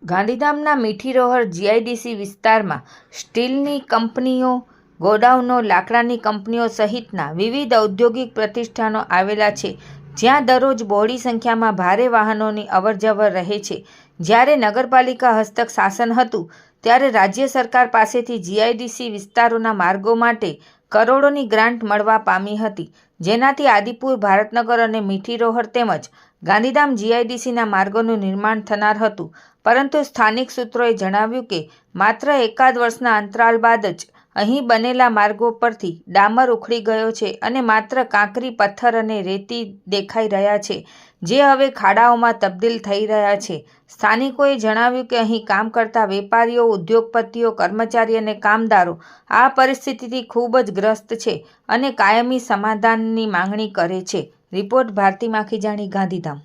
ગાંધીધામના મીઠીરોહર જીઆઈડીસી વિસ્તારમાં સ્ટીલની કંપનીઓ, ગોડાઉનો, લાકડાની કંપનીઓ સહિતના વિવિધ ઔદ્યોગિક પ્રતિષ્ઠાનો આવેલા છે, જ્યાં દરરોજ બહોળી સંખ્યામાં ભારે વાહનોની અવરજવર રહે છે. જ્યારે નગરપાલિકા હસ્તક શાસન હતું ત્યારે રાજ્ય સરકાર પાસેથી જીઆઈડીસી વિસ્તારોના માર્ગો માટે કરોડોની ગ્રાન્ટ મળવા પામી હતી, જેનાથી આદિપુર, ભારતનગર અને મીઠીરોહર તેમજ ગાંધીધામ જીઆઈડીસીના માર્ગોનું નિર્માણ થનાર હતું. પરંતુ સ્થાનિક સૂત્રોએ જણાવ્યું કે માત્ર એકાદ વર્ષના અંતરાલ બાદ જ અહીં બનેલા માર્ગો પરથી ડામર ઉખડી ગયો છે અને માત્ર કાંકરી, પથ્થર અને રેતી દેખાઈ રહ્યા છે, જે હવે ખાડાઓમાં તબદીલ થઈ રહ્યા છે. સ્થાનિકોએ જણાવ્યું કે અહીં કામ કરતા વેપારીઓ, ઉદ્યોગપતિઓ, કર્મચારી અને કામદારો આ પરિસ્થિતિથી ખૂબ જ ગ્રસ્ત છે અને કાયમી સમાધાનની માંગણી કરે છે. રિપોર્ટ ભારતી માખીજાણી, ગાંધીધામ.